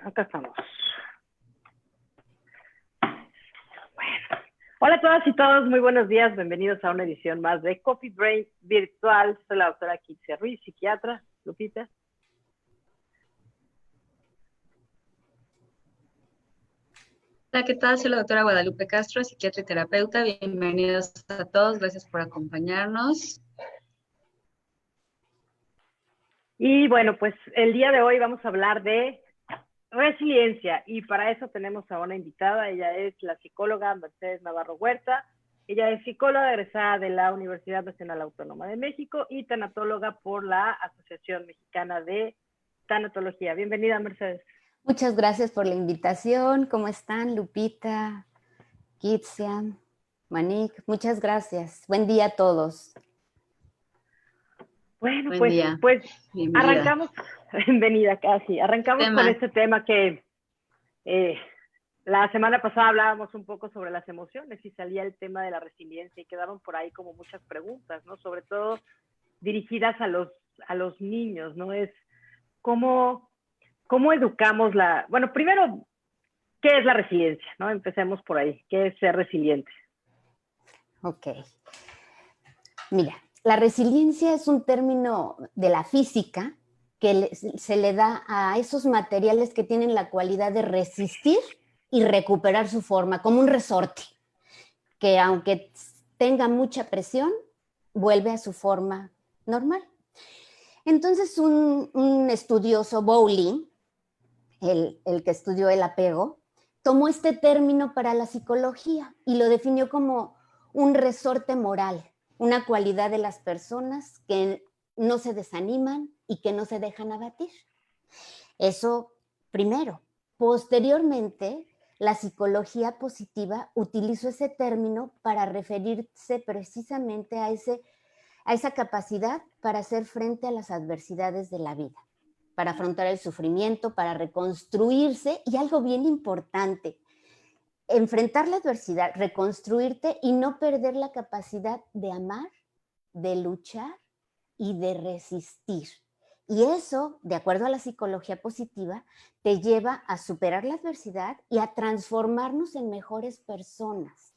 Acá estamos. Bueno. Hola a todas y todos, muy buenos días. Bienvenidos a una edición más de Coffee Break Virtual. Soy la doctora Kitsia Ruiz, psiquiatra. Lupita. Hola, ¿qué tal? Soy la doctora Guadalupe Castro, psiquiatra y terapeuta. Bienvenidos a todos, gracias por acompañarnos. Y bueno, pues el día de hoy vamos a hablar de resiliencia y para eso tenemos a una invitada. Ella es la psicóloga Mercedes Navarro Huerta. Ella es psicóloga egresada de la Universidad Nacional Autónoma de México y tanatóloga por la Asociación Mexicana de Tanatología. Bienvenida, Mercedes. Muchas gracias por la invitación. ¿Cómo están, Lupita, Kitsia, Manik? Muchas gracias. Buen día a todos. Bueno, Buen pues día. Bienvenida. Arrancamos, bienvenida casi, arrancamos con este tema que la semana pasada hablábamos un poco sobre las emociones y salía el tema de la resiliencia y quedaron por ahí como muchas preguntas, ¿no? Sobre todo dirigidas a los niños, ¿no? Es cómo educamos bueno, primero, ¿qué es la resiliencia? ¿No? Empecemos por ahí. ¿Qué es ser resiliente? Ok. Mira, la resiliencia es un término de la física que se le da a esos materiales que tienen la cualidad de resistir y recuperar su forma, como un resorte, que aunque tenga mucha presión, vuelve a su forma normal. Entonces, un estudioso, Bowley, el que estudió el apego, tomó este término para la psicología y lo definió como un resorte moral, una cualidad de las personas que no se desaniman y que no se dejan abatir. Eso primero. Posteriormente, la psicología positiva utilizó ese término para referirse precisamente a esa capacidad para hacer frente a las adversidades de la vida, para afrontar el sufrimiento, para reconstruirse y algo bien importante, enfrentar la adversidad, reconstruirte y no perder la capacidad de amar, de luchar y de resistir. Y eso, de acuerdo a la psicología positiva, te lleva a superar la adversidad y a transformarnos en mejores personas,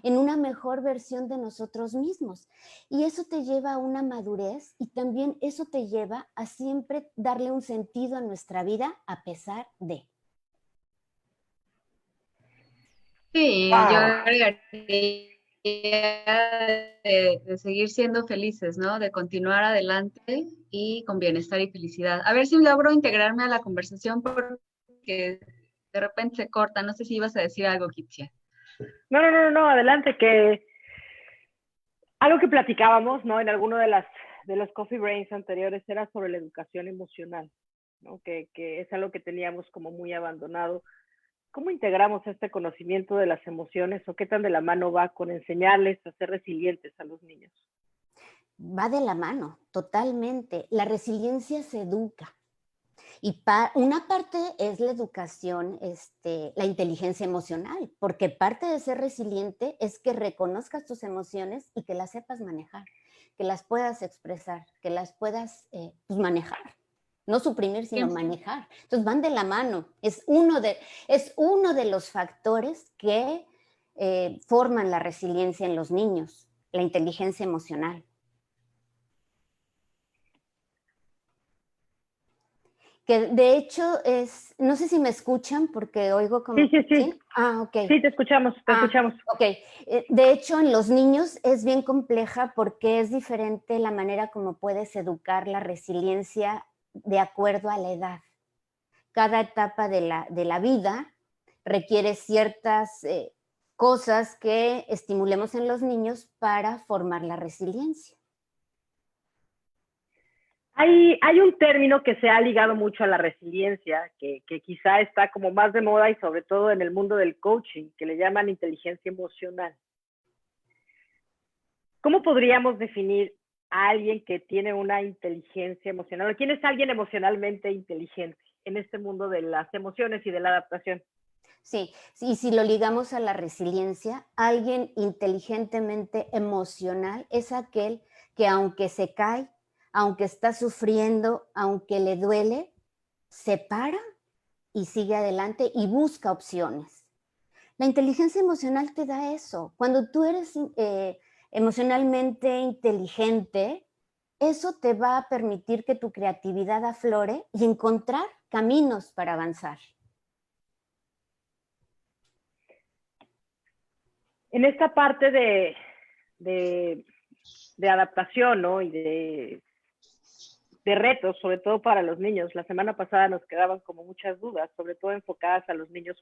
en una mejor versión de nosotros mismos. Y eso te lleva a una madurez y también eso te lleva a siempre darle un sentido a nuestra vida a pesar de. Sí, Wow. yo agregaría de seguir siendo felices, ¿no? De continuar adelante y con bienestar y felicidad. A ver si logro integrarme a la conversación porque de repente se corta. No sé si ibas a decir algo, Kitsia. No, adelante, que algo que platicábamos, ¿no? En alguno de los Coffee Brains anteriores era sobre la educación emocional, ¿no? Que es algo que teníamos como muy abandonado. ¿Cómo integramos este conocimiento de las emociones o qué tan de la mano va con enseñarles a ser resilientes a los niños? Va de la mano, totalmente. La resiliencia se educa. Y una parte es la educación, la inteligencia emocional, porque parte de ser resiliente es que reconozcas tus emociones y que las sepas manejar, que las puedas expresar, que las puedas manejar. No suprimir, sino manejar. Entonces van de la mano. Es uno de los factores que forman la resiliencia en los niños, la inteligencia emocional. Que de hecho no sé si me escuchan porque oigo como... Sí. Ah, ok. Sí, te escuchamos. Ok. De hecho, en los niños es bien compleja porque es diferente la manera como puedes educar la resiliencia de acuerdo a la edad. Cada etapa de la vida requiere ciertas cosas que estimulemos en los niños para formar la resiliencia. Hay un término que se ha ligado mucho a la resiliencia, que quizá está como más de moda y sobre todo en el mundo del coaching, que le llaman inteligencia emocional. ¿Cómo podríamos definir a alguien que tiene una inteligencia emocional? ¿Quién es alguien emocionalmente inteligente en este mundo de las emociones y de la adaptación? Sí, y si lo ligamos a la resiliencia, alguien inteligentemente emocional es aquel que aunque se cae, aunque está sufriendo, aunque le duele, se para y sigue adelante y busca opciones. La inteligencia emocional te da eso. Cuando tú eres emocionalmente inteligente, eso te va a permitir que tu creatividad aflore y encontrar caminos para avanzar. En esta parte de adaptación, ¿no? Y de retos, sobre todo para los niños. La semana pasada nos quedaban como muchas dudas, sobre todo enfocadas a los niños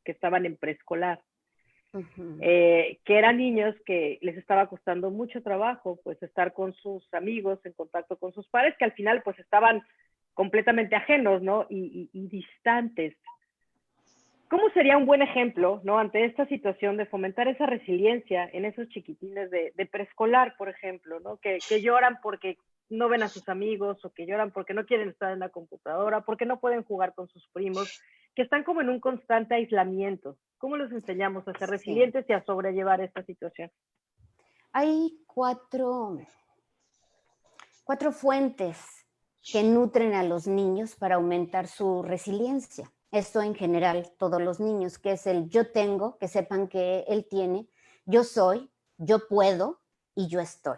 que estaban en preescolar. Que eran niños que les estaba costando mucho trabajo, pues estar con sus amigos, en contacto con sus padres, que al final pues estaban completamente ajenos, ¿no? Y distantes. ¿Cómo sería un buen ejemplo, ¿no? Ante esta situación de fomentar esa resiliencia en esos chiquitines de preescolar, por ejemplo, ¿no? Que lloran porque no ven a sus amigos, o que lloran porque no quieren estar en la computadora, porque no pueden jugar con sus primos, que están como en un constante aislamiento. ¿Cómo los enseñamos a ser resilientes y a sobrellevar esta situación? Hay cuatro fuentes que nutren a los niños para aumentar su resiliencia. Esto en general, todos los niños, que es el yo tengo, que sepan que él tiene, yo soy, yo puedo y yo estoy.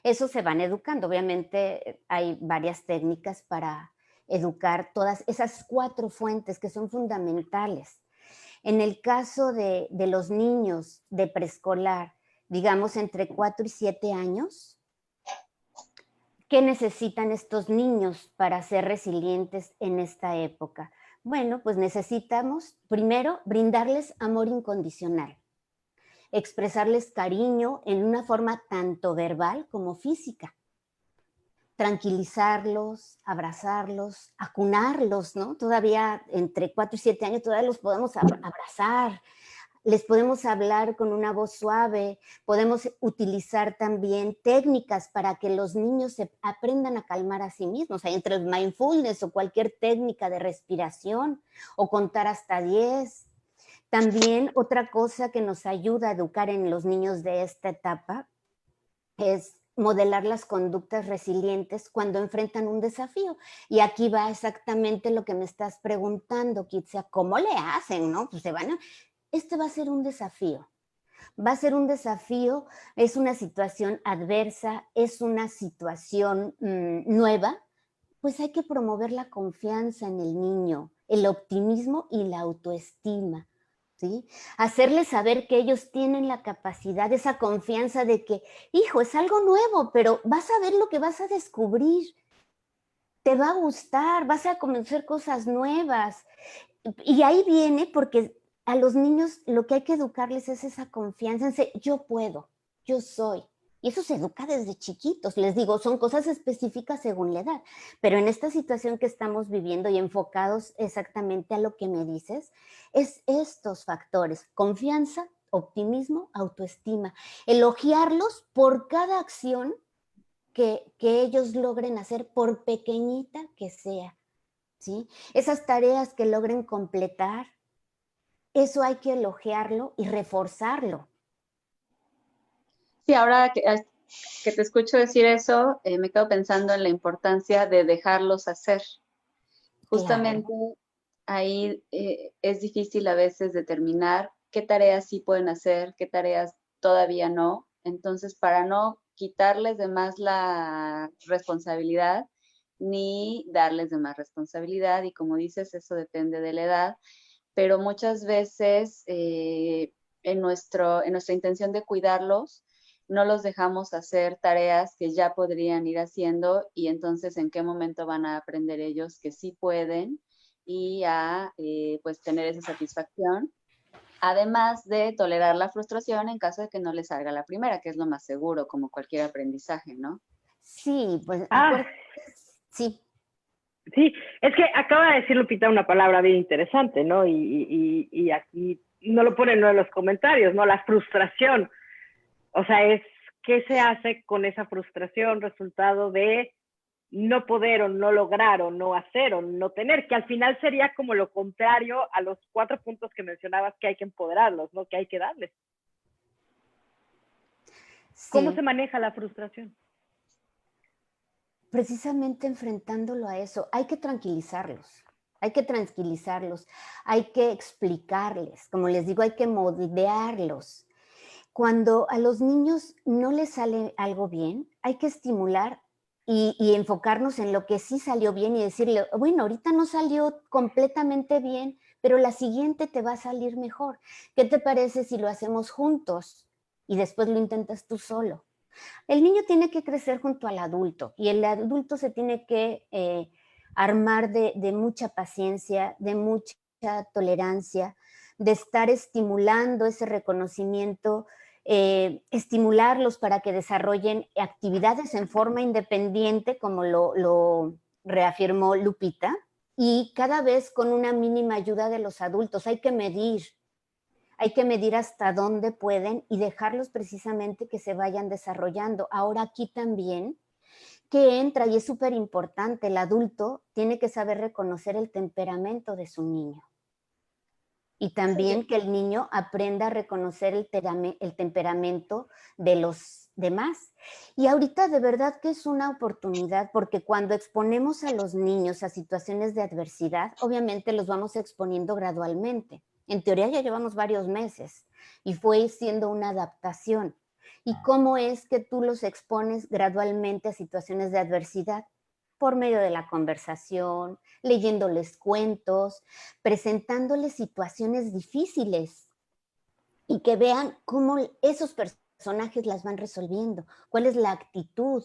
Eso se van educando. Obviamente hay varias técnicas para educar todas esas cuatro fuentes que son fundamentales. En el caso de los niños de preescolar, digamos entre 4 y 7 años, ¿qué necesitan estos niños para ser resilientes en esta época? Bueno, pues necesitamos primero brindarles amor incondicional, expresarles cariño en una forma tanto verbal como física, tranquilizarlos, abrazarlos, acunarlos, ¿no? Todavía entre 4 y 7 años todavía los podemos abrazar, les podemos hablar con una voz suave, podemos utilizar también técnicas para que los niños se aprendan a calmar a sí mismos, entre el mindfulness o cualquier técnica de respiración o contar hasta 10. También otra cosa que nos ayuda a educar en los niños de esta etapa es modelar las conductas resilientes cuando enfrentan un desafío. Y aquí va exactamente lo que me estás preguntando, Kitsia, ¿cómo le hacen, no? Pues este va a ser un desafío. Va a ser un desafío, es una situación adversa, es una situación nueva, pues hay que promover la confianza en el niño, el optimismo y la autoestima. ¿Sí? Hacerles saber que ellos tienen la capacidad, esa confianza de que, hijo, es algo nuevo, pero vas a ver lo que vas a descubrir. Te va a gustar, vas a conocer cosas nuevas. Y ahí viene porque a los niños lo que hay que educarles es esa confianza, yo puedo, yo soy. Y eso se educa desde chiquitos, les digo, son cosas específicas según la edad, pero en esta situación que estamos viviendo y enfocados exactamente a lo que me dices, es estos factores, confianza, optimismo, autoestima, elogiarlos por cada acción que ellos logren hacer, por pequeñita que sea, ¿sí? Esas tareas que logren completar, eso hay que elogiarlo y reforzarlo. Sí, ahora que te escucho decir eso, me quedo pensando en la importancia de dejarlos hacer. Justamente claro. Ahí es difícil a veces determinar qué tareas sí pueden hacer, qué tareas todavía no. Entonces, para no quitarles de más la responsabilidad, ni darles de más responsabilidad, y como dices, eso depende de la edad, pero muchas veces en nuestra intención de cuidarlos, no los dejamos hacer tareas que ya podrían ir haciendo, y entonces en qué momento van a aprender ellos que sí pueden y a pues tener esa satisfacción, además de tolerar la frustración en caso de que no les salga la primera, que es lo más seguro, como cualquier aprendizaje, ¿no? Sí, pues sí. Sí, es que acaba de decir Lupita una palabra bien interesante, ¿no? Y aquí no lo ponen en los comentarios, ¿no? La frustración. O sea, es qué se hace con esa frustración, resultado de no poder o no lograr o no hacer o no tener, que al final sería como lo contrario a los 4 puntos que mencionabas, que hay que empoderarlos, ¿no? Que hay que darles. Sí. ¿Cómo se maneja la frustración? Precisamente enfrentándolo a eso, hay que tranquilizarlos. hay que tranquilizarlos, hay que explicarles, como les digo, hay que moldearlos. Cuando a los niños no les sale algo bien, hay que estimular y enfocarnos en lo que sí salió bien y decirle, bueno, ahorita no salió completamente bien, pero la siguiente te va a salir mejor. ¿Qué te parece si lo hacemos juntos y después lo intentas tú solo? El niño tiene que crecer junto al adulto y el adulto se tiene que armar de mucha paciencia, de mucha tolerancia, de estar estimulando ese reconocimiento, estimularlos para que desarrollen actividades en forma independiente, como lo reafirmó Lupita, y cada vez con una mínima ayuda de los adultos. Hay que medir hasta dónde pueden y dejarlos precisamente que se vayan desarrollando. Ahora aquí también que entra, y es súper importante, el adulto tiene que saber reconocer el temperamento de su niño. Y también que el niño aprenda a reconocer el temperamento de los demás. Y ahorita de verdad que es una oportunidad, porque cuando exponemos a los niños a situaciones de adversidad, obviamente los vamos exponiendo gradualmente. En teoría ya llevamos varios meses y fue siendo una adaptación. ¿Y cómo es que tú los expones gradualmente a situaciones de adversidad? Por medio de la conversación, leyéndoles cuentos, presentándoles situaciones difíciles y que vean cómo esos personajes las van resolviendo, cuál es la actitud.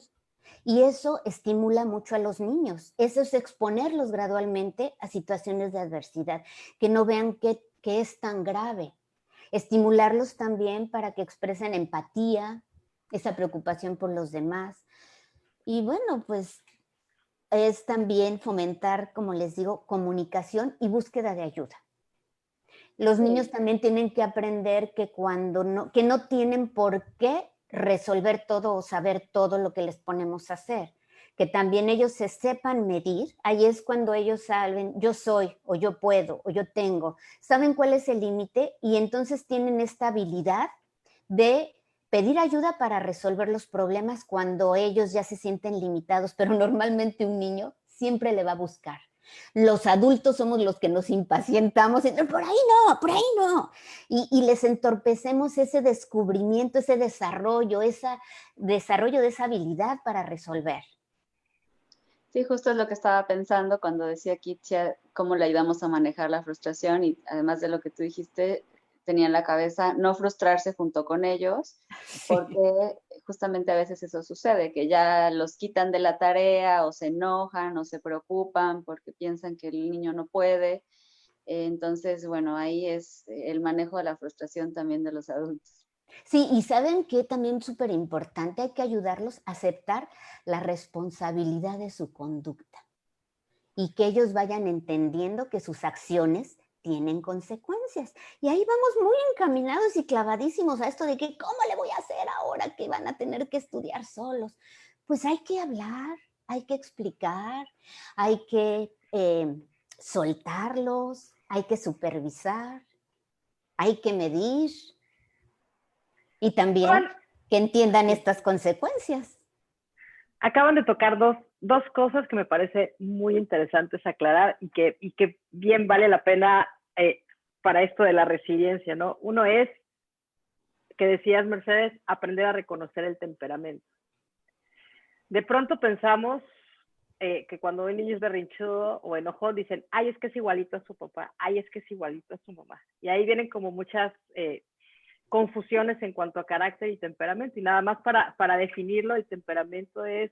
Y eso estimula mucho a los niños. Eso es exponerlos gradualmente a situaciones de adversidad, que no vean que es tan grave. Estimularlos también para que expresen empatía, esa preocupación por los demás. Y bueno, pues es también fomentar, como les digo, comunicación y búsqueda de ayuda. Los niños también tienen que aprender que que no tienen por qué resolver todo o saber todo lo que les ponemos a hacer, que también ellos se sepan medir. Ahí es cuando ellos saben, yo soy, o yo puedo, o yo tengo, saben cuál es el límite y entonces tienen esta habilidad de pedir ayuda para resolver los problemas cuando ellos ya se sienten limitados, pero normalmente un niño siempre le va a buscar. Los adultos somos los que nos impacientamos, por ahí no, y les entorpecemos ese descubrimiento, ese desarrollo de esa habilidad para resolver. Sí, justo es lo que estaba pensando cuando decía Kitsia, cómo le ayudamos a manejar la frustración y además de lo que tú dijiste, tenía en la cabeza no frustrarse junto con ellos, porque justamente a veces eso sucede, que ya los quitan de la tarea o se enojan o se preocupan porque piensan que el niño no puede. Entonces, bueno, ahí es el manejo de la frustración también de los adultos. Sí, y ¿saben qué? También súper importante, hay que ayudarlos a aceptar la responsabilidad de su conducta y que ellos vayan entendiendo que sus acciones tienen consecuencias. Y ahí vamos muy encaminados y clavadísimos a esto de que ¿cómo le voy a hacer ahora que van a tener que estudiar solos? Pues hay que hablar, hay que explicar, hay que soltarlos, hay que supervisar, hay que medir y también que entiendan estas consecuencias. Acaban de tocar dos cosas que me parece muy interesantes aclarar y que bien vale la pena para esto de la resiliencia, ¿no? Uno es, que decías, Mercedes, aprender a reconocer el temperamento. De pronto pensamos que cuando un niño es berrinchudo o enojón, dicen, ay, es que es igualito a su papá, ay, es que es igualito a su mamá. Y ahí vienen como muchas confusiones en cuanto a carácter y temperamento. Y nada más para definirlo, el temperamento es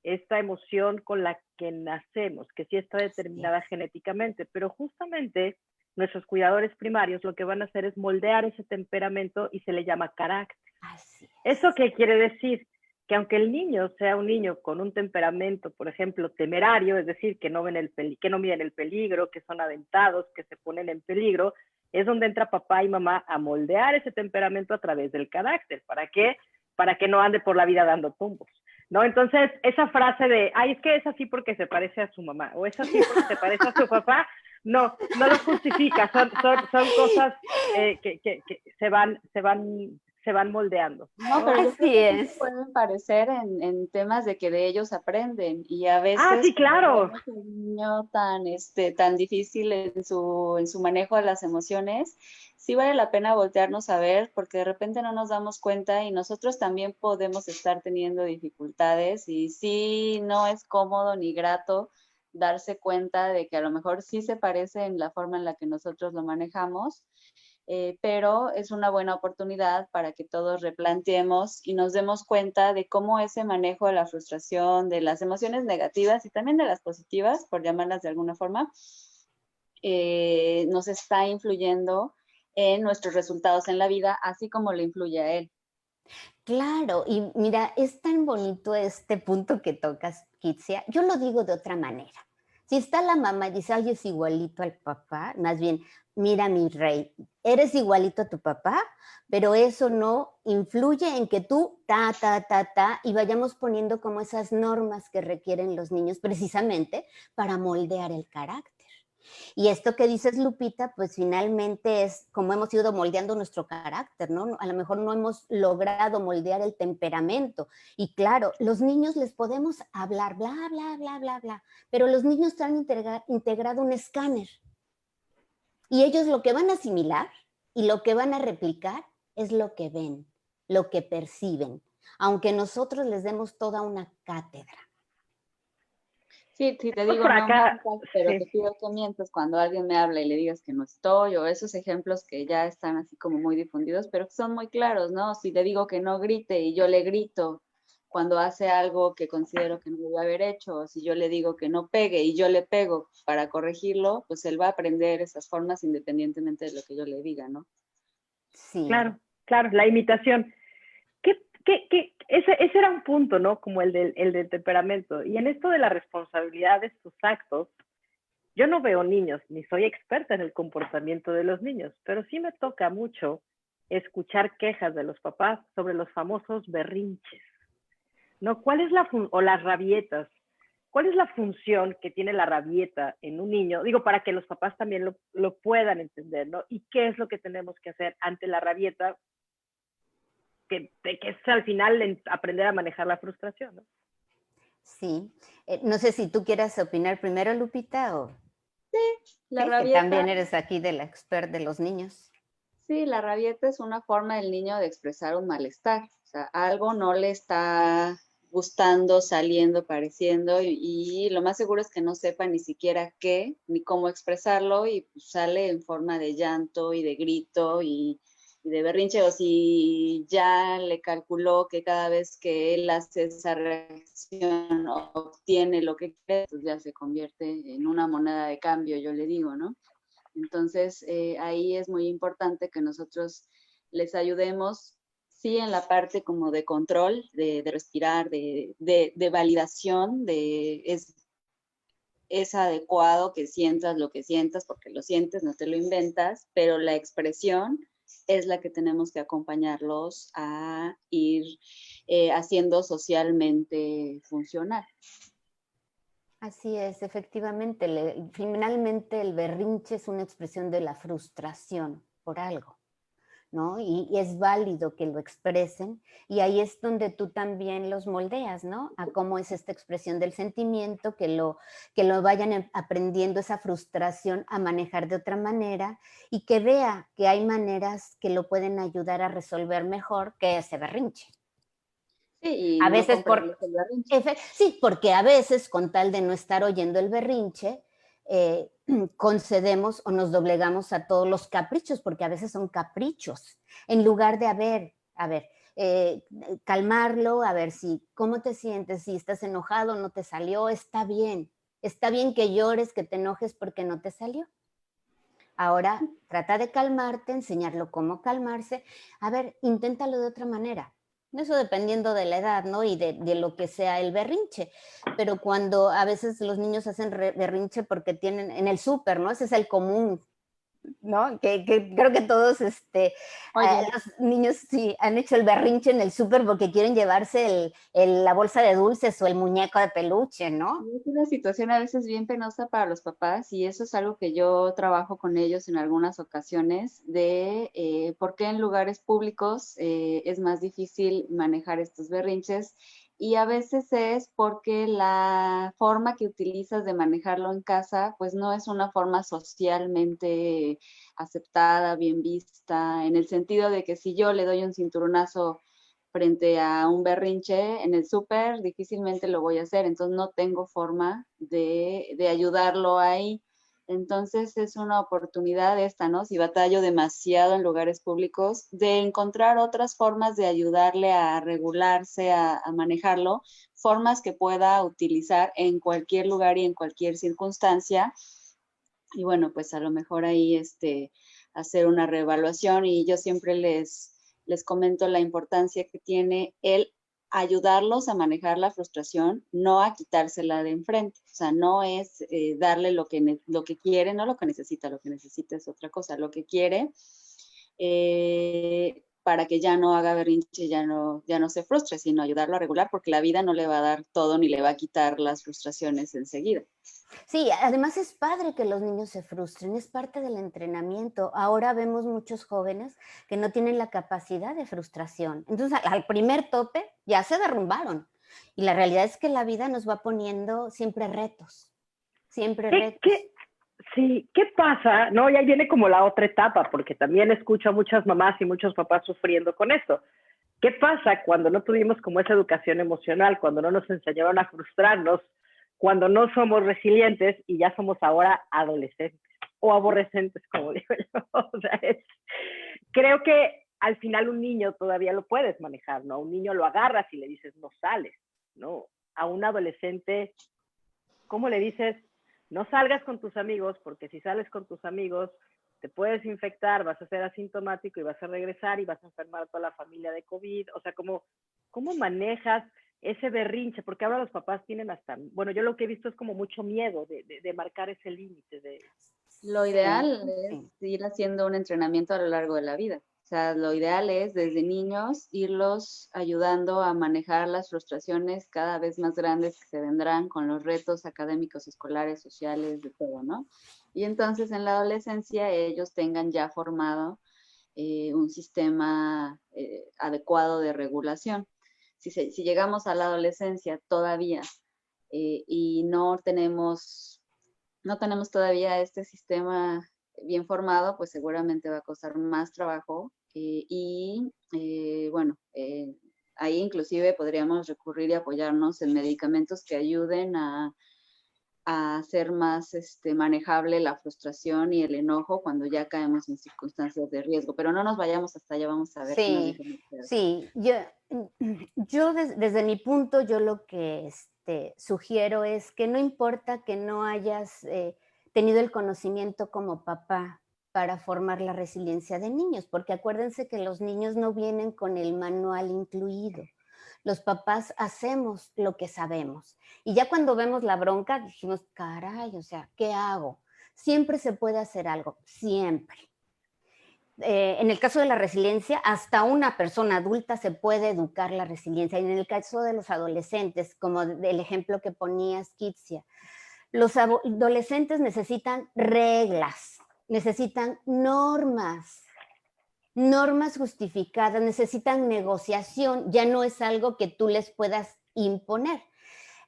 esta emoción con la que nacemos, que sí está determinada genéticamente, pero justamente nuestros cuidadores primarios lo que van a hacer es moldear ese temperamento y se le llama carácter. Así es. ¿Eso qué quiere decir? Que aunque el niño sea un niño con un temperamento, por ejemplo, temerario, es decir, que no miden el peligro, que son aventados, que se ponen en peligro, es donde entra papá y mamá a moldear ese temperamento a través del carácter. ¿Para qué? Para que no ande por la vida dando tumbos, ¿no? Entonces, esa frase de, ay, es que es así porque se parece a su mamá, o es así porque se parece a su papá, no lo justifica, son cosas que se van se van moldeando. No, pero yo Así creo que sí es. se pueden parecer en temas de que de ellos aprenden y a veces Sí, claro. cuando vemos a un niño tan difícil en su manejo de las emociones, sí vale la pena voltearnos a ver porque de repente no nos damos cuenta y nosotros también podemos estar teniendo dificultades y sí no es cómodo ni grato darse cuenta de que a lo mejor sí se parece en la forma en la que nosotros lo manejamos, pero es una buena oportunidad para que todos replanteemos y nos demos cuenta de cómo ese manejo de la frustración, de las emociones negativas y también de las positivas, por llamarlas de alguna forma, nos está influyendo en nuestros resultados en la vida, así como le influye a él. Claro, y mira, es tan bonito este punto que tocas, Kitsia. Yo lo digo de otra manera. Si está la mamá y dice, ay, es igualito al papá, más bien, mira mi rey, eres igualito a tu papá, pero eso no influye en que tú y vayamos poniendo como esas normas que requieren los niños precisamente para moldear el carácter. Y esto que dices, Lupita, pues finalmente es como hemos ido moldeando nuestro carácter, ¿no? A lo mejor no hemos logrado moldear el temperamento. Y claro, los niños les podemos hablar, bla, bla, bla, bla, bla, pero los niños han integrado un escáner. Y ellos lo que van a asimilar y lo que van a replicar es lo que ven, lo que perciben, aunque nosotros les demos toda una cátedra. Sí, sí, te Pues digo, por no acá, mientas, pero te sí, pido que mientas cuando alguien me habla y le digas que no estoy, o esos ejemplos que ya están así como muy difundidos, pero que son muy claros, ¿no? Si te digo que no grite y yo le grito cuando hace algo que considero que no debe haber hecho, o si yo le digo que no pegue y yo le pego para corregirlo, pues él va a aprender esas formas independientemente de lo que yo le diga, ¿no? Sí. claro, la imitación. Ese era un punto, ¿no? Como el del temperamento. Y en esto de la responsabilidad de sus actos, yo no veo niños, ni soy experta en el comportamiento de los niños, pero sí me toca mucho escuchar quejas de los papás sobre los famosos berrinches, ¿no? ¿Cuál es o las rabietas? ¿Cuál es la función que tiene la rabieta en un niño? Digo, para que los papás también lo puedan entender, ¿no? ¿Y qué es lo que tenemos que hacer ante la rabieta? Que es al final aprender a manejar la frustración, ¿no? Sí. No sé si tú quieras opinar primero, Lupita, o La sí, que rabieta también eres aquí de la expert de los niños. Sí, la rabieta es una forma del niño de expresar un malestar. O sea, algo no le está gustando, saliendo, pareciendo, y lo más seguro es que no sepa ni siquiera qué ni cómo expresarlo y pues, sale en forma de llanto y de grito y de berrinche. O si ya le calculó que cada vez que él hace esa reacción obtiene lo que quiere, pues ya se convierte en una moneda de cambio, yo le digo, ¿no? Entonces, ahí es muy importante que nosotros les ayudemos, sí, en la parte como de control, de respirar, de validación, es adecuado que sientas lo que sientas porque lo sientes, no te lo inventas, pero la expresión es la que tenemos que acompañarlos a ir haciendo socialmente funcional. Así es, efectivamente. Finalmente el berrinche es una expresión de la frustración por algo, ¿no? Y es válido que lo expresen y ahí es donde tú también los moldeas, ¿no? A cómo es esta expresión del sentimiento, que lo vayan aprendiendo esa frustración a manejar de otra manera y que vea que hay maneras que lo pueden ayudar a resolver mejor que ese berrinche. Sí, y A no veces comprarles el berrinche. sí, porque a veces con tal de no estar oyendo el berrinche, concedemos o nos doblegamos a todos los caprichos, porque a veces son caprichos, en lugar de a ver, calmarlo, a ver si, ¿cómo te sientes? Si estás enojado, no te salió, está bien que llores, que te enojes porque no te salió. Ahora trata de calmarte, enseñarlo cómo calmarse. A ver, inténtalo de otra manera. Eso dependiendo de la edad, ¿no? Y de lo que sea el berrinche. Pero cuando a veces los niños hacen berrinche porque tienen en el súper, ¿no? Ese es el común. ¿no? Que creo que todos Oye, los niños sí han hecho el berrinche en el súper porque quieren llevarse la bolsa de dulces o el muñeco de peluche, ¿no? es una situación a veces bien penosa para los papás y eso es algo que yo trabajo con ellos en algunas ocasiones de por qué en lugares públicos es más difícil manejar estos berrinches y a veces es porque la forma que utilizas de manejarlo en casa pues no es una forma socialmente aceptada, bien vista, en el sentido de que si yo le doy un cinturonazo frente a un berrinche en el súper, difícilmente lo voy a hacer, entonces no tengo forma de ayudarlo ahí. Entonces es una oportunidad esta, ¿no? Si batallo demasiado en lugares públicos, de encontrar otras formas de ayudarle a regularse, a manejarlo, formas que pueda utilizar en cualquier lugar y en cualquier circunstancia. Y bueno, pues a lo mejor ahí hacer una reevaluación y yo siempre les comento la importancia que tiene el ayudarlos a manejar la frustración, no a quitársela de enfrente. O sea, no es darle lo que quiere, no lo que necesita es otra cosa, lo que quiere para que ya no haga berrinche, ya no se frustre, sino ayudarlo a regular, porque la vida no le va a dar todo ni le va a quitar las frustraciones enseguida. Sí, además es padre que los niños se frustren, es parte del entrenamiento. Ahora vemos muchos jóvenes que no tienen la capacidad de frustración. Entonces, al primer tope ya se derrumbaron. Y la realidad es que la vida nos va poniendo siempre retos, siempre ¿Qué, retos. qué, sí, ¿qué pasa? No, y ahí viene como la otra etapa, porque también escucho a muchas mamás y muchos papás sufriendo con esto. ¿Qué pasa cuando no tuvimos como esa educación emocional, cuando no nos enseñaron a frustrarnos, cuando no somos resilientes y ya somos ahora adolescentes o aborrecentes, como digo yo? O sea, creo que al final un niño todavía lo puedes manejar, ¿no? A un niño lo agarras y le dices, no sales, ¿no? A un adolescente, ¿cómo le dices? No salgas con tus amigos, porque si sales con tus amigos, te puedes infectar, vas a ser asintomático y vas a regresar y vas a enfermar a toda la familia de COVID. O sea, ¿cómo manejas ese berrinche? Porque ahora los papás tienen hasta, bueno, yo lo que he visto es como mucho miedo de marcar ese límite. Lo Sí, ideal es sí. ir haciendo un entrenamiento a lo largo de la vida. O sea, lo ideal es desde niños irlos ayudando a manejar las frustraciones cada vez más grandes que se vendrán con los retos académicos, escolares, sociales, de todo, ¿no? Y entonces en la adolescencia ellos tengan ya formado un sistema adecuado de regulación. Si llegamos a la adolescencia todavía y no tenemos todavía este sistema bien formado, pues seguramente va a costar más trabajo bueno, ahí inclusive podríamos recurrir y apoyarnos en medicamentos que ayuden a hacer más manejable la frustración y el enojo cuando ya caemos en circunstancias de riesgo. Pero no nos vayamos hasta allá, vamos a ver qué nos Sí, dicen ustedes. sí, yo desde mi punto, yo lo que sugiero es que no importa que no hayas tenido el conocimiento como papá para formar la resiliencia de niños, porque acuérdense que los niños no vienen con el manual incluido. Los papás hacemos lo que sabemos. Y ya cuando vemos la bronca, dijimos, caray, o sea, ¿qué hago? Siempre se puede hacer algo, siempre. En el caso de la resiliencia, hasta una persona adulta se puede educar la resiliencia. Y en el caso de los adolescentes, como el ejemplo que ponía Skizia, los adolescentes necesitan reglas, necesitan normas, normas justificadas, necesitan negociación. Ya no es algo que tú les puedas imponer.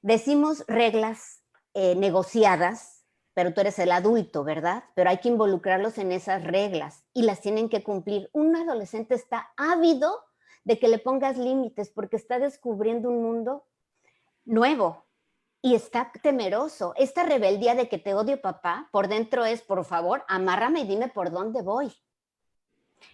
Decimos reglas negociadas, pero tú eres el adulto, ¿verdad? Pero hay que involucrarlos en esas reglas y las tienen que cumplir. Un adolescente está ávido de que le pongas límites porque está descubriendo un mundo nuevo y está temeroso. Esta rebeldía de que te odio, papá, por dentro es, por favor, amárrame y dime por dónde voy.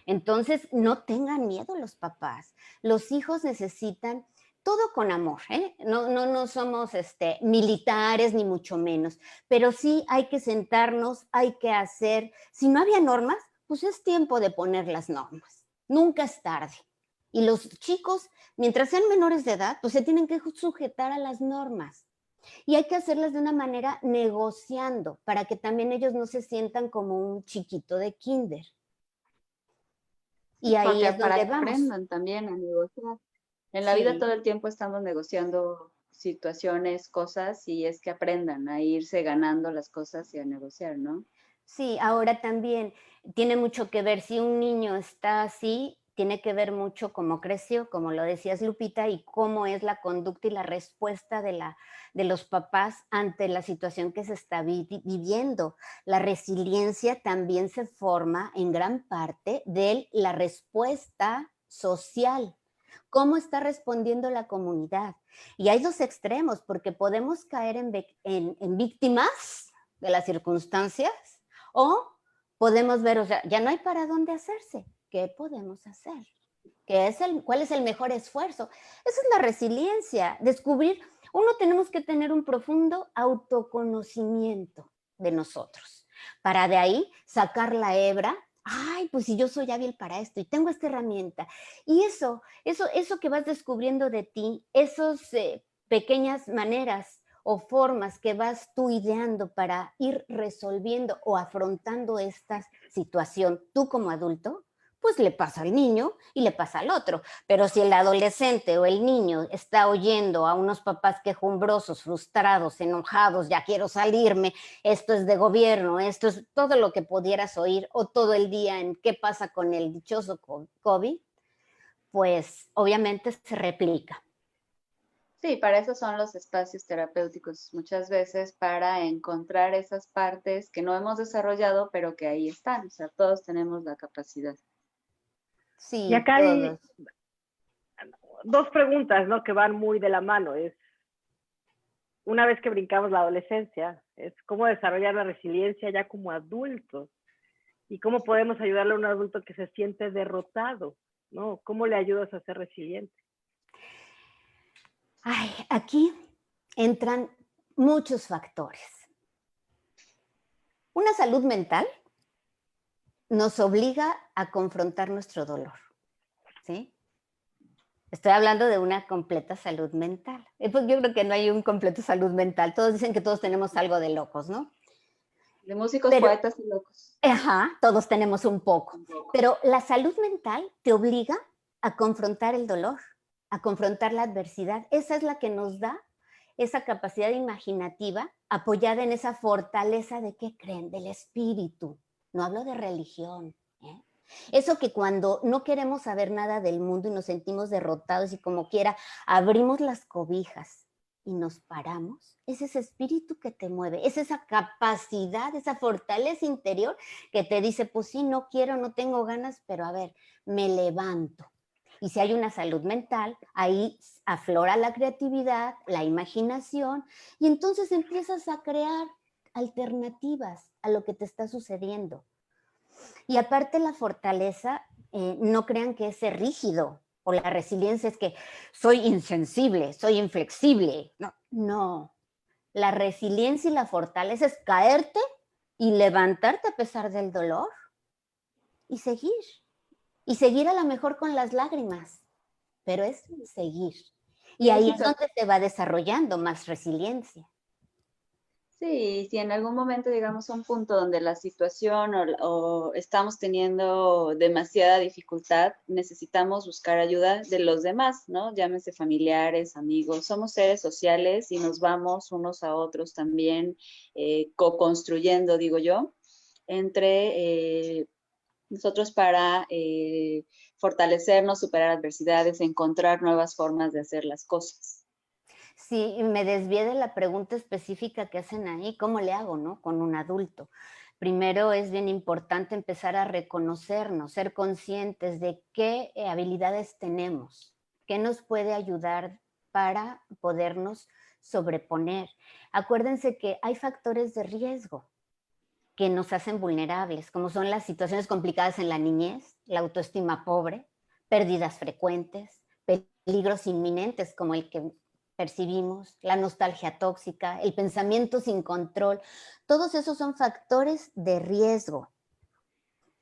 Entonces, no tengan miedo los papás. Los hijos necesitan todo con amor, ¿eh? No somos militares ni mucho menos, pero sí hay que sentarnos, hay que hacer. Si no había normas, pues es tiempo de poner las normas. Nunca es tarde. Y los chicos, mientras sean menores de edad, pues se tienen que sujetar a las normas. Y hay que hacerlas de una manera negociando, para que también ellos no se sientan como un chiquito de kinder. Y ahí Porque es para donde que vamos. aprendan también a negociar. En la vida todo el tiempo estamos negociando situaciones, cosas, y es que aprendan a irse ganando las cosas y a negociar, ¿no? Sí, ahora también tiene mucho que ver, si un niño está así, tiene que ver mucho cómo creció, como lo decías Lupita, y cómo es la conducta y la respuesta de los papás ante la situación que se está viviendo. La resiliencia también se forma en gran parte de la respuesta social. ¿Cómo está respondiendo la comunidad? Y hay dos extremos, porque podemos caer en víctimas de las circunstancias, o podemos ver, o sea, ya no hay para dónde hacerse. ¿Qué podemos hacer? ¿Cuál es el mejor esfuerzo? Esa es la resiliencia, descubrir. Uno, tenemos que tener un profundo autoconocimiento de nosotros, para de ahí sacar la hebra. Ay, pues si yo soy hábil para esto y tengo esta herramienta. Y eso que vas descubriendo de ti, esas pequeñas maneras o formas que vas tú ideando para ir resolviendo o afrontando esta situación, tú como adulto, pues le pasa al niño y le pasa al otro. Pero si el adolescente o el niño está oyendo a unos papás quejumbrosos, frustrados, enojados, ya quiero salirme, esto es de gobierno, esto es todo lo que pudieras oír, o todo el día en qué pasa con el dichoso COVID, pues obviamente se replica. Sí, para eso son los espacios terapéuticos muchas veces, para encontrar esas partes que no hemos desarrollado, pero que ahí están. O sea, todos tenemos la capacidad. Sí, Y acá hay todos. dos preguntas, ¿no? Que van muy de la mano. Es, una vez que brincamos la adolescencia, es cómo desarrollar la resiliencia ya como adultos y cómo podemos ayudarle a un adulto que se siente derrotado, ¿no? ¿Cómo le ayudas a ser resiliente? Ay, aquí entran muchos factores. Una salud mental nos obliga a confrontar nuestro dolor, ¿sí? Estoy hablando de una completa salud mental. Pues yo creo que no hay un completo salud mental. Todos dicen que todos tenemos algo de locos, ¿no? De músicos, Pero, poetas y locos. ajá, todos tenemos un poco. Pero la salud mental te obliga a confrontar el dolor, a confrontar la adversidad. Esa es la que nos da esa capacidad imaginativa apoyada en esa fortaleza de, ¿qué creen? Del espíritu. No hablo de religión, ¿eh? Eso que cuando no queremos saber nada del mundo y nos sentimos derrotados y como quiera, abrimos las cobijas y nos paramos, es ese espíritu que te mueve, es esa capacidad, esa fortaleza interior que te dice, pues sí, no quiero, no tengo ganas, pero a ver, me levanto. Y si hay una salud mental, ahí aflora la creatividad, la imaginación, y entonces empiezas a crear alternativas a lo que te está sucediendo. Y aparte la fortaleza, no crean que es ser rígido, o la resiliencia es que soy insensible, soy inflexible. No, no. La resiliencia y la fortaleza es caerte y levantarte a pesar del dolor y seguir. Y seguir a lo mejor con las lágrimas, pero es seguir. Y ahí es donde se va desarrollando más resiliencia. Sí, si en algún momento llegamos a un punto donde la situación o estamos teniendo demasiada dificultad, necesitamos buscar ayuda de los demás, ¿no? Llámese familiares, amigos, somos seres sociales y nos vamos unos a otros también co-construyendo, digo yo, entre nosotros para fortalecernos, superar adversidades, encontrar nuevas formas de hacer las cosas. Sí, me desvié de la pregunta específica que hacen ahí, ¿cómo le hago, no? Con un adulto. Primero es bien importante empezar a reconocernos, ser conscientes de qué habilidades tenemos, qué nos puede ayudar para podernos sobreponer. Acuérdense que hay factores de riesgo que nos hacen vulnerables, como son las situaciones complicadas en la niñez, la autoestima pobre, pérdidas frecuentes, peligros inminentes como el que percibimos, la nostalgia tóxica, el pensamiento sin control. Todos esos son factores de riesgo.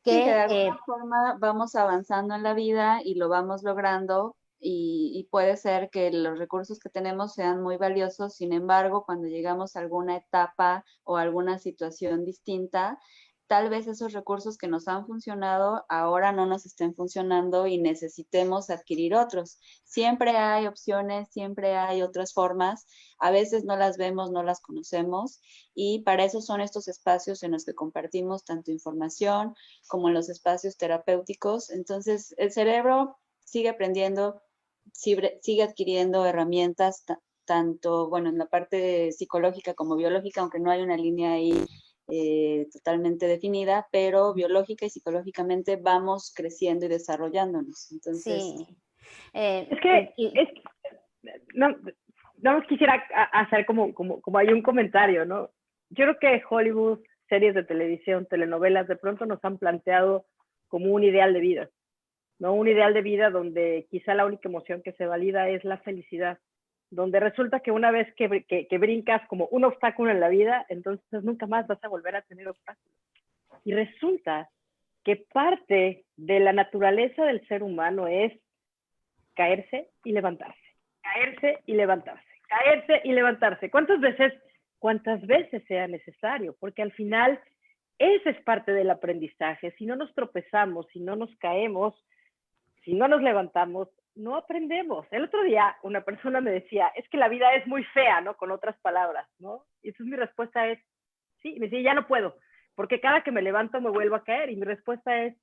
Sí, que de alguna forma vamos avanzando en la vida y lo vamos logrando, y puede ser que los recursos que tenemos sean muy valiosos, sin embargo, cuando llegamos a alguna etapa o alguna situación distinta, tal vez esos recursos que nos han funcionado ahora no nos estén funcionando y necesitemos adquirir otros. Siempre hay opciones, siempre hay otras formas, a veces no las vemos, no las conocemos, y para eso son estos espacios en los que compartimos tanto información como en los espacios terapéuticos. Entonces, el cerebro sigue aprendiendo, sigue adquiriendo herramientas, tanto, bueno, en la parte psicológica como biológica, aunque no hay una línea ahí totalmente definida, pero biológica y psicológicamente vamos creciendo y desarrollándonos. Entonces, Sí. Es que, no, no quisiera hacer como hay un comentario, ¿no? Yo creo que Hollywood, series de televisión, telenovelas, de pronto nos han planteado como un ideal de vida, ¿no? Un ideal de vida donde quizá la única emoción que se valida es la felicidad, donde resulta que una vez que brincas como un obstáculo en la vida, entonces nunca más vas a volver a tener obstáculos. Y resulta que parte de la naturaleza del ser humano es caerse y levantarse, caerse y levantarse, caerse y levantarse. ¿Cuántas veces sea necesario? Porque al final ese es parte del aprendizaje. Si no nos tropezamos, si no nos caemos, si no nos levantamos, no aprendemos. El otro día una persona me decía, es que la vida es muy fea, ¿no? Con otras palabras, ¿no? Y entonces mi respuesta es, sí. Me decía, ya no puedo, porque cada que me levanto me vuelvo a caer. Y mi respuesta es,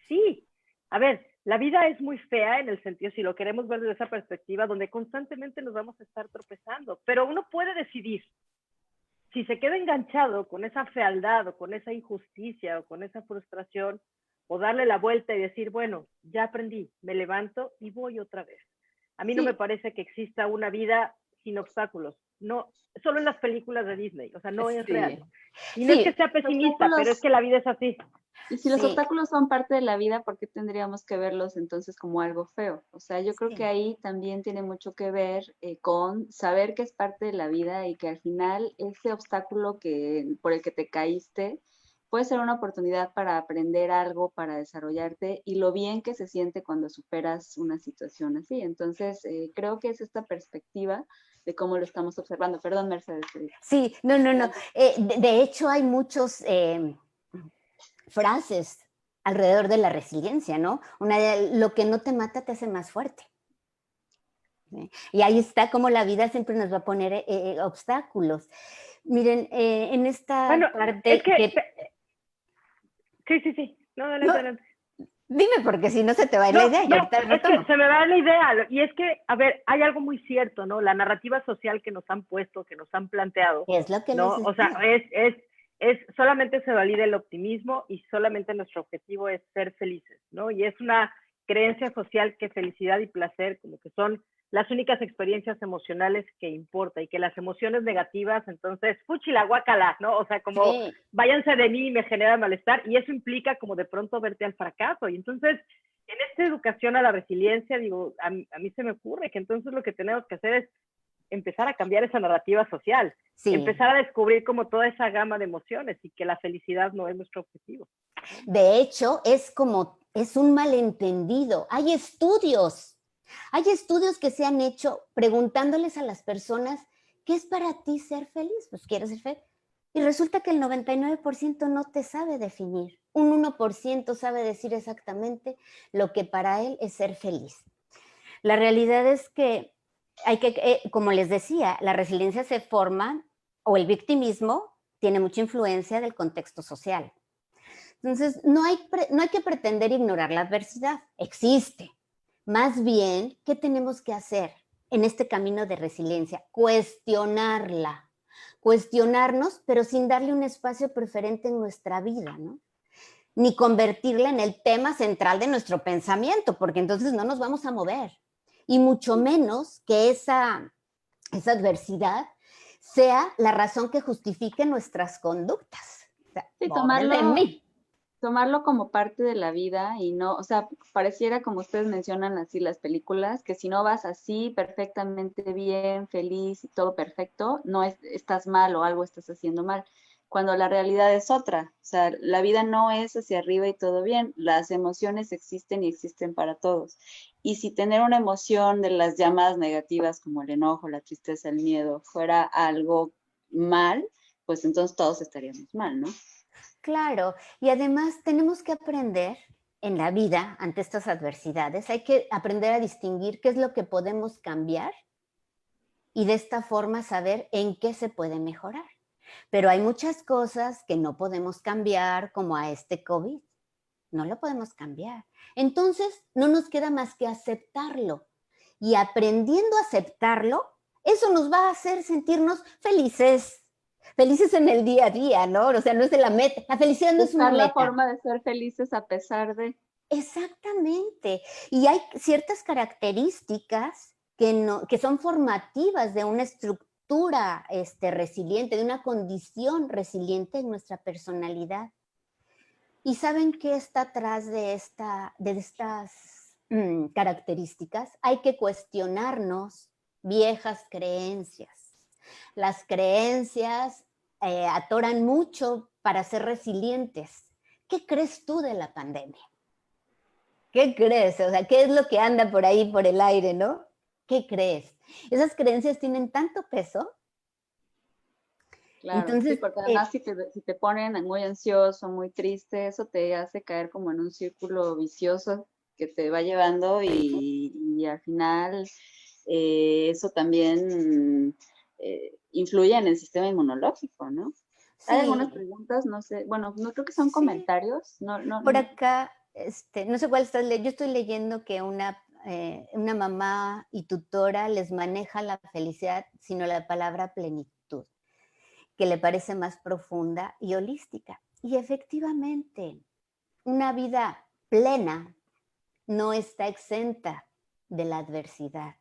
sí. A ver, la vida es muy fea en el sentido, si lo queremos ver desde esa perspectiva, donde constantemente nos vamos a estar tropezando, pero uno puede decidir si se queda enganchado con esa fealdad o con esa injusticia o con esa frustración, o darle la vuelta y decir, bueno, ya aprendí, me levanto y voy otra vez. A mí no me parece que exista una vida sin obstáculos, no, solo en las películas de Disney, o sea, no es real. Y no es que sea pesimista, pero es que la vida es así. Y si los obstáculos son parte de la vida, ¿por qué tendríamos que verlos entonces como algo feo? O sea, yo creo que ahí también tiene mucho que ver con saber que es parte de la vida y que al final ese obstáculo por el que te caíste puede ser una oportunidad para aprender algo, para desarrollarte y lo bien que se siente cuando superas una situación así. Entonces, creo que es esta perspectiva de cómo lo estamos observando. Perdón, Mercedes. Sí, no. De hecho, hay muchos frases alrededor de la resiliencia, ¿no? Lo que no te mata te hace más fuerte. ¿Sí? Y ahí está como la vida siempre nos va a poner obstáculos. Miren, en esta parte... Es que... Sí. No, adelante. Dime, porque si no se te va a ir la idea. No, es que se me va la idea. Y es que, a ver, hay algo muy cierto, ¿no? La narrativa social que nos han puesto, que nos han planteado. Es lo que ¿no? O sea, solamente se valida el optimismo y solamente nuestro objetivo es ser felices, ¿no? Y es una creencia social que felicidad y placer como que son las únicas experiencias emocionales que importa y que las emociones negativas, entonces, fuchi la guacala, ¿no? O sea, como váyanse de mí y me genera malestar y eso implica como de pronto verte al fracaso. Y entonces, en esta educación a la resiliencia, digo, a mí se me ocurre que entonces lo que tenemos que hacer es empezar a cambiar esa narrativa social, empezar a descubrir como toda esa gama de emociones y que la felicidad no es nuestro objetivo. De hecho, es un malentendido. Hay estudios que se han hecho preguntándoles a las personas, ¿qué es para ti ser feliz? Pues quieres ser feliz. Y resulta que el 99% no te sabe definir. Un 1% sabe decir exactamente lo que para él es ser feliz. La realidad es que como les decía, la resiliencia se forma, o el victimismo tiene mucha influencia del contexto social. Entonces, no hay que pretender ignorar la adversidad, existe. Más bien, ¿qué tenemos que hacer en este camino de resiliencia? Cuestionarnos, pero sin darle un espacio preferente en nuestra vida, ¿no? Ni convertirla en el tema central de nuestro pensamiento, porque entonces no nos vamos a mover. Y mucho menos que esa adversidad sea la razón que justifique nuestras conductas. O sea, sí, tomarlo como parte de la vida y no, o sea, pareciera como ustedes mencionan así las películas, que si no vas así perfectamente bien, feliz y todo perfecto, no estás mal o algo estás haciendo mal. cuando la realidad es otra. O sea, la vida no es hacia arriba y todo bien. Las emociones existen y existen para todos. Y si tener una emoción de las llamadas negativas como el enojo, la tristeza, el miedo, fuera algo mal, pues entonces todos estaríamos mal, ¿no? Claro, y además tenemos que aprender en la vida, ante estas adversidades, hay que aprender a distinguir qué es lo que podemos cambiar y de esta forma saber en qué se puede mejorar. Pero hay muchas cosas que no podemos cambiar, como a este COVID. No lo podemos cambiar. Entonces, no nos queda más que aceptarlo. Y aprendiendo a aceptarlo, eso nos va a hacer sentirnos felices. Felices en el día a día, ¿no? O sea, no es de la meta. La felicidad no es una Buscar la meta. forma de ser felices a pesar de... Exactamente. Y hay ciertas características que son formativas de una estructura resiliente, de una condición resiliente en nuestra personalidad. ¿Y saben qué está atrás de estas características? Hay que cuestionarnos viejas creencias. Las creencias atoran mucho para ser resilientes. ¿Qué crees tú de la pandemia? ¿Qué crees? O sea, ¿qué es lo que anda por ahí, por el aire, no? ¿Qué crees? Esas creencias tienen tanto peso. Claro, Entonces, sí, porque además si te ponen muy ansioso, muy triste, eso te hace caer como en un círculo vicioso que te va llevando y al final eso también influye en el sistema inmunológico, ¿no? Hay algunas sí, preguntas, no sé, bueno, no creo que son sí. comentarios, Por acá, no sé cuál estás leyendo, yo estoy leyendo que una mamá y tutora les maneja la felicidad, sino la palabra plenitud, que le parece más profunda y holística. Y efectivamente, una vida plena no está exenta de la adversidad,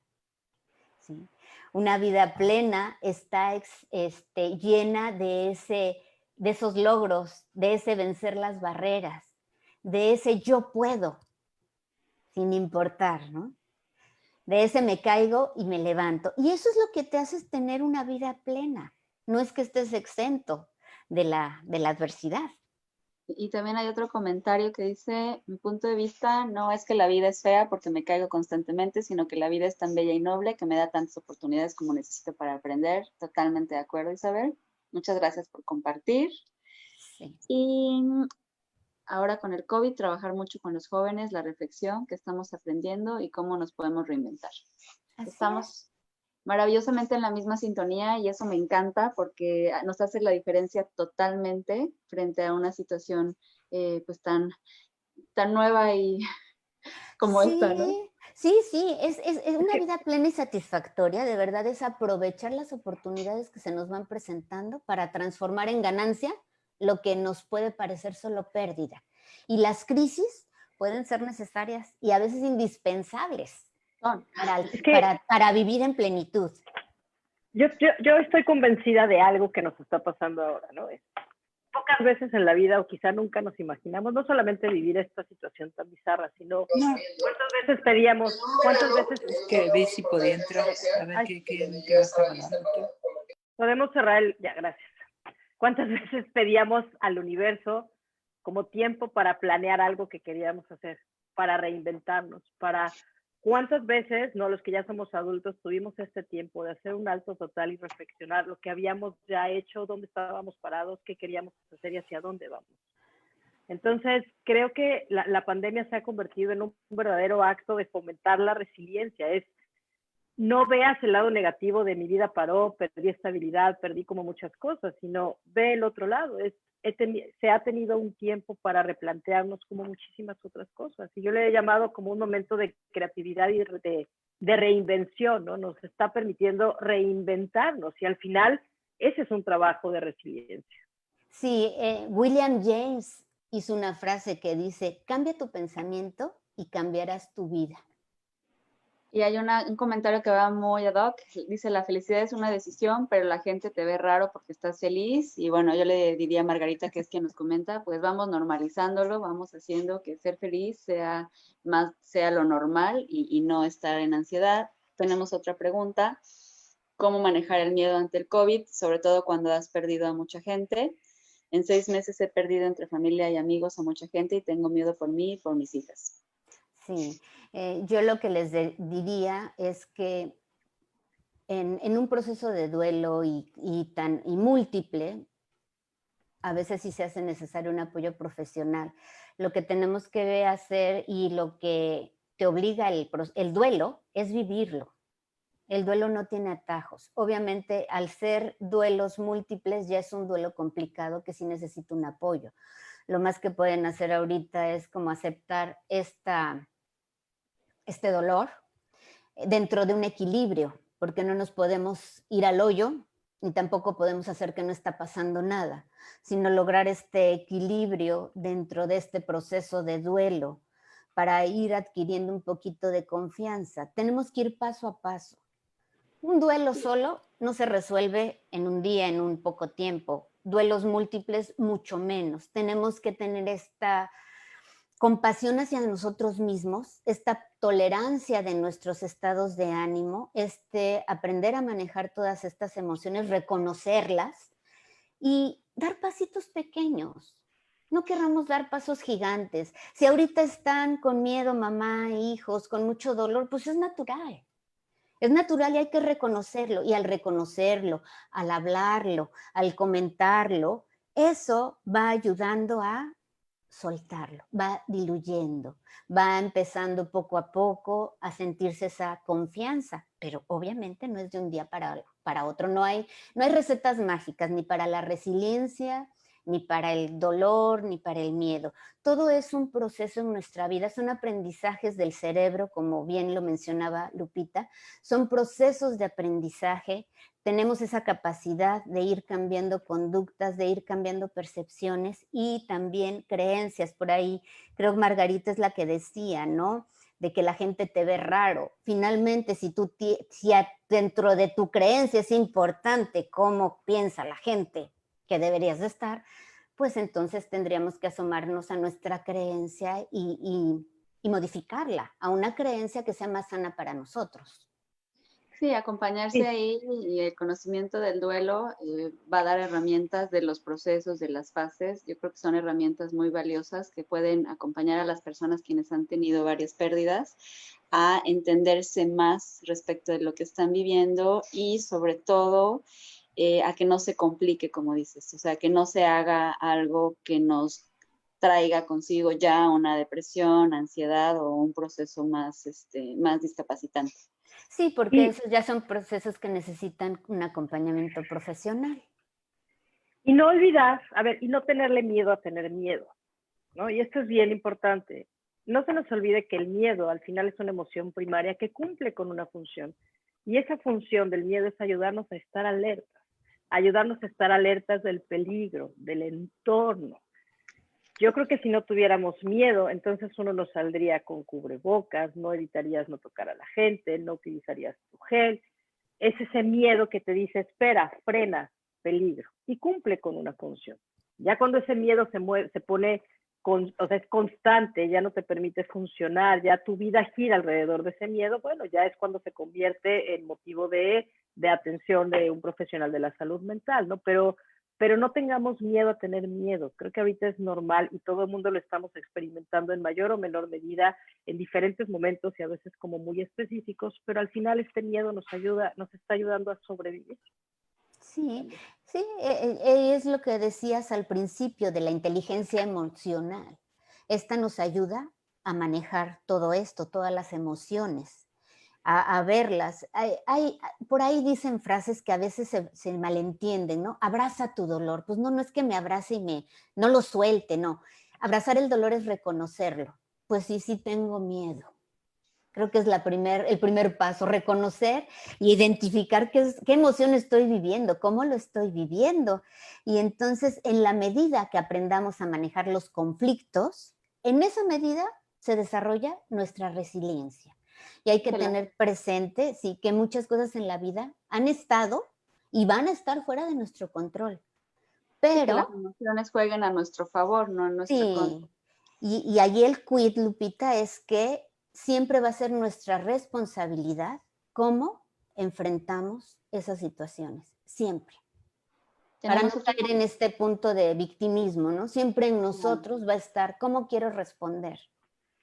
¿sí? Una vida plena está llena de esos logros, de ese vencer las barreras, de ese yo puedo, sin importar, ¿no? De ese me caigo y me levanto. Y eso es lo que te hace tener una vida plena. No es que estés exento de la adversidad. Y también hay otro comentario que dice, mi punto de vista no es que la vida es fea porque me caigo constantemente, sino que la vida es tan bella y noble que me da tantas oportunidades como necesito para aprender. Totalmente de acuerdo, Isabel. Muchas gracias por compartir. Sí. Y ahora con el COVID, trabajar mucho con los jóvenes, la reflexión que estamos aprendiendo y cómo nos podemos reinventar. Así Estamos es. maravillosamente en la misma sintonía y eso me encanta porque nos hace la diferencia totalmente frente a una situación pues tan nueva y como esta, ¿no? Sí, es una vida plena y satisfactoria, de verdad, es aprovechar las oportunidades que se nos van presentando para transformar en ganancia lo que nos puede parecer solo pérdida. Y las crisis pueden ser necesarias y a veces indispensables para vivir en plenitud. Yo estoy convencida de algo que nos está pasando ahora, ¿no? Pocas veces en la vida, o quizá nunca nos imaginamos, no solamente vivir esta situación tan bizarra, sino cuántas veces pedíamos, cuántas veces... Es que vi si podía entrar, a ver qué vas hablando tú. Podemos cerrar ya, gracias. ¿Cuántas veces pedíamos al universo como tiempo para planear algo que queríamos hacer, para reinventarnos, ¿cuántas veces, no los que ya somos adultos, tuvimos este tiempo de hacer un alto total y reflexionar lo que habíamos ya hecho, dónde estábamos parados, qué queríamos hacer y hacia dónde vamos? Entonces, creo que la pandemia se ha convertido en un verdadero acto de fomentar la resiliencia. No veas el lado negativo de mi vida paró, perdí estabilidad, perdí como muchas cosas, sino ve el otro lado. Se ha tenido un tiempo para replantearnos como muchísimas otras cosas. Y yo le he llamado como un momento de creatividad y de reinvención, ¿no? Nos está permitiendo reinventarnos y al final ese es un trabajo de resiliencia. Sí, William James hizo una frase que dice, cambia tu pensamiento y cambiarás tu vida. Y hay un comentario que va muy ad hoc, dice, la felicidad es una decisión, pero la gente te ve raro porque estás feliz. Y bueno, yo le diría a Margarita, que es quien nos comenta, pues vamos normalizándolo, vamos haciendo que ser feliz sea lo normal y no estar en ansiedad. Tenemos otra pregunta, ¿cómo manejar el miedo ante el COVID, sobre todo cuando has perdido a mucha gente? En 6 meses he perdido entre familia y amigos a mucha gente y tengo miedo por mí y por mis hijas. Sí, yo lo que les diría es que en un proceso de duelo y múltiple, a veces sí se hace necesario un apoyo profesional. Lo que tenemos que hacer y lo que te obliga el duelo es vivirlo. El duelo no tiene atajos. Obviamente, al ser duelos múltiples, ya es un duelo complicado que sí necesita un apoyo. Lo más que pueden hacer ahorita es como aceptar este dolor dentro de un equilibrio, porque no nos podemos ir al hoyo ni tampoco podemos hacer que no está pasando nada, sino lograr este equilibrio dentro de este proceso de duelo para ir adquiriendo un poquito de confianza. Tenemos que ir paso a paso. Un duelo solo no se resuelve en un día, en un poco tiempo. Duelos múltiples, mucho menos. Tenemos que tener esta compasión hacia nosotros mismos, esta tolerancia de nuestros estados de ánimo, aprender a manejar todas estas emociones, reconocerlas y dar pasitos pequeños. No querramos dar pasos gigantes. Si ahorita están con miedo mamá e hijos, con mucho dolor, pues es natural. Es natural y hay que reconocerlo. Y al reconocerlo, al hablarlo, al comentarlo, eso va ayudando a soltarlo, va diluyendo, va empezando poco a poco a sentirse esa confianza, pero obviamente no es de un día para otro, no hay recetas mágicas ni para la resiliencia, ni para el dolor, ni para el miedo. Todo es un proceso en nuestra vida, son aprendizajes del cerebro, como bien lo mencionaba Lupita, son procesos de aprendizaje. Tenemos esa capacidad de ir cambiando conductas, de ir cambiando percepciones y también creencias. Por ahí creo que Margarita es la que decía, ¿no? De que la gente te ve raro. Finalmente, si dentro de tu creencia es importante cómo piensa la gente que deberías de estar, pues entonces tendríamos que asomarnos a nuestra creencia y modificarla a una creencia que sea más sana para nosotros. Sí, acompañarse ahí y el conocimiento del duelo va a dar herramientas de los procesos, de las fases. Yo creo que son herramientas muy valiosas que pueden acompañar a las personas quienes han tenido varias pérdidas a entenderse más respecto de lo que están viviendo y sobre todo a que no se complique, como dices, o sea, que no se haga algo que nos traiga consigo ya una depresión, ansiedad o un proceso más discapacitante. Sí, porque esos ya son procesos que necesitan un acompañamiento profesional. Y no olvidar, y no tenerle miedo a tener miedo, ¿no? Y esto es bien importante. No se nos olvide que el miedo al final es una emoción primaria que cumple con una función. Y esa función del miedo es ayudarnos a estar alertas del peligro, del entorno. Yo creo que si no tuviéramos miedo, entonces uno no saldría con cubrebocas, no evitarías no tocar a la gente, no utilizarías tu gel. Es ese miedo que te dice, espera, frena, peligro, y cumple con una función. Ya cuando ese miedo se pone, es constante, ya no te permite funcionar, ya tu vida gira alrededor de ese miedo, bueno, ya es cuando se convierte en motivo de atención de un profesional de la salud mental, ¿no? Pero no tengamos miedo a tener miedo. Creo que ahorita es normal y todo el mundo lo estamos experimentando en mayor o menor medida en diferentes momentos y a veces como muy específicos, pero al final este miedo nos está ayudando a sobrevivir. Sí, es lo que decías al principio de la inteligencia emocional. Esta nos ayuda a manejar todo esto, todas las emociones, a verlas. Por ahí dicen frases que a veces se malentienden, ¿no? Abraza tu dolor. Pues no es que me abrace y no lo suelte, no. Abrazar el dolor es reconocerlo. Pues sí tengo miedo. Creo que es el primer paso, reconocer y identificar qué emoción estoy viviendo, cómo lo estoy viviendo. Y entonces, en la medida que aprendamos a manejar los conflictos, en esa medida se desarrolla nuestra resiliencia. Y hay que tener presente, sí, que muchas cosas en la vida han estado y van a estar fuera de nuestro control. Pero sí, que las emociones jueguen a nuestro favor, no en nuestro contra. Y allí el quid, Lupita, es que siempre va a ser nuestra responsabilidad cómo enfrentamos esas situaciones, siempre. Para no Tenemos otro caer en este punto de victimismo, ¿no? Siempre en nosotros va a estar, ¿cómo quiero responder?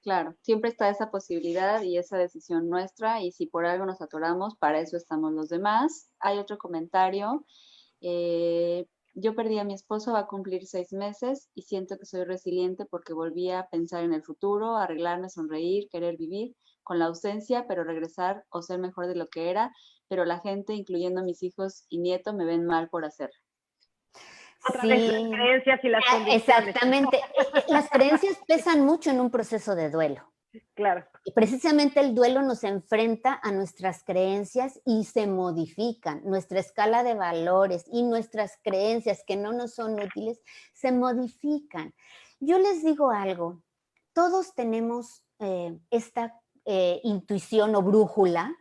Claro, siempre está esa posibilidad y esa decisión nuestra, y si por algo nos atoramos, para eso estamos los demás. Hay otro comentario. Yo perdí a mi esposo, va a cumplir 6 meses y siento que soy resiliente porque volví a pensar en el futuro, arreglarme, sonreír, querer vivir con la ausencia, pero regresar o ser mejor de lo que era, pero la gente, incluyendo mis hijos y nieto, me ven mal por hacerlo. Otra vez las Sí, creencias y las convicciones. exactamente. Las creencias pesan mucho en un proceso de duelo. Claro. Y precisamente el duelo nos enfrenta a nuestras creencias y se modifican. Nuestra escala de valores y nuestras creencias que no nos son útiles se modifican. Yo les digo algo, todos tenemos esta intuición o brújula.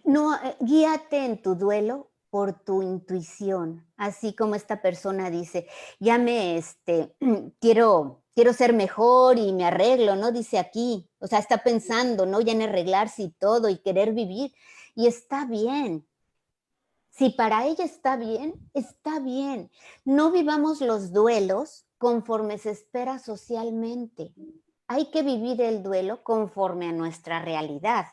No, guíate en tu duelo por tu intuición, así como esta persona dice, ya quiero ser mejor y me arreglo, ¿no? Dice aquí, o sea, está pensando, ¿no? Ya en arreglarse y todo y querer vivir, y está bien. Si para ella está bien, está bien. No vivamos los duelos conforme se espera socialmente. Hay que vivir el duelo conforme a nuestra realidad.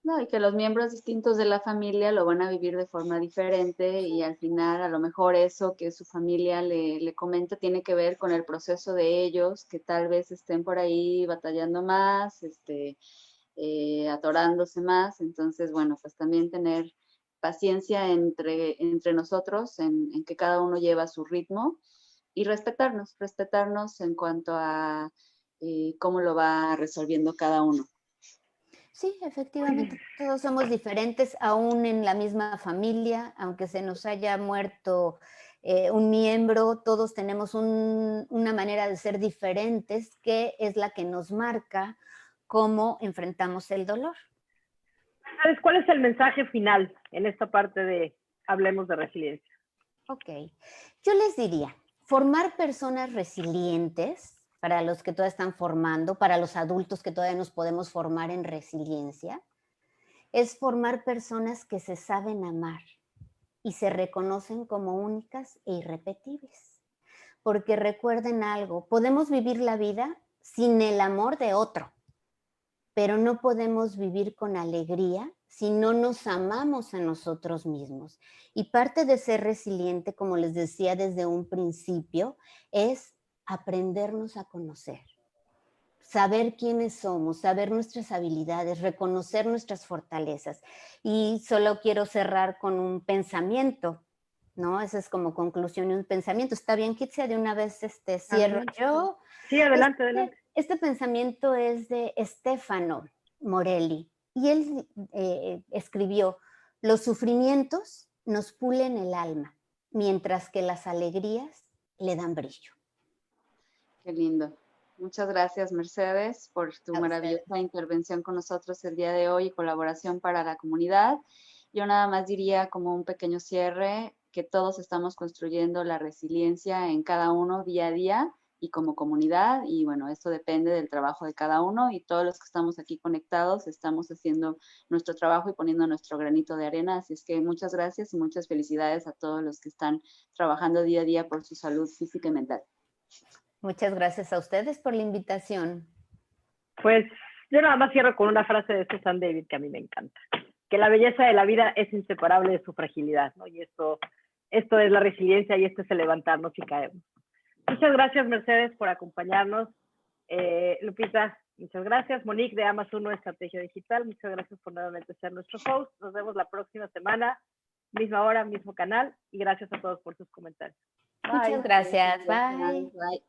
No, y que los miembros distintos de la familia lo van a vivir de forma diferente, y al final a lo mejor eso que su familia le comenta tiene que ver con el proceso de ellos, que tal vez estén por ahí batallando más, atorándose más. Entonces, bueno, pues también tener paciencia entre nosotros en que cada uno lleva su ritmo, y respetarnos en cuanto a cómo lo va resolviendo cada uno. Sí, efectivamente, todos somos diferentes, aún en la misma familia, aunque se nos haya muerto un miembro, todos tenemos una manera de ser diferentes, que es la que nos marca cómo enfrentamos el dolor. ¿Sabes cuál es el mensaje final en esta parte de Hablemos de Resiliencia? Ok, yo les diría, formar personas resilientes, para los que todavía están formando, para los adultos que todavía nos podemos formar en resiliencia, es formar personas que se saben amar y se reconocen como únicas e irrepetibles. Porque recuerden algo, podemos vivir la vida sin el amor de otro, pero no podemos vivir con alegría si no nos amamos a nosotros mismos. Y parte de ser resiliente, como les decía desde un principio, es aprendernos a conocer. Saber quiénes somos, saber nuestras habilidades, reconocer nuestras fortalezas. Y solo quiero cerrar con un pensamiento, ¿no? Esa es como conclusión de un pensamiento. ¿Está bien, Kitsia? De una vez cierro Adelante. yo. Sí, adelante, adelante. Este pensamiento es de Stefano Morelli y él escribió, los sufrimientos nos pulen el alma, mientras que las alegrías le dan brillo. Qué lindo. Muchas gracias, Mercedes, por tu maravillosa intervención con nosotros el día de hoy y colaboración para la comunidad. Yo nada más diría, como un pequeño cierre, que todos estamos construyendo la resiliencia en cada uno día a día y como comunidad, y bueno, esto depende del trabajo de cada uno, y todos los que estamos aquí conectados estamos haciendo nuestro trabajo y poniendo nuestro granito de arena. Así es que muchas gracias y muchas felicidades a todos los que están trabajando día a día por su salud física y mental. Muchas gracias a ustedes por la invitación. Pues yo nada más cierro con una frase de Susan David que a mí me encanta, que la belleza de la vida es inseparable de su fragilidad, ¿no? Y esto es la resiliencia y esto es el levantarnos y caernos. Muchas gracias, Mercedes, por acompañarnos. Lupita, muchas gracias. Monique de Amazon Estrategia Digital, muchas gracias por nuevamente ser nuestro host. Nos vemos la próxima semana, misma hora, mismo canal, y gracias a todos por sus comentarios. Bye. Muchas gracias. Bye. Bye.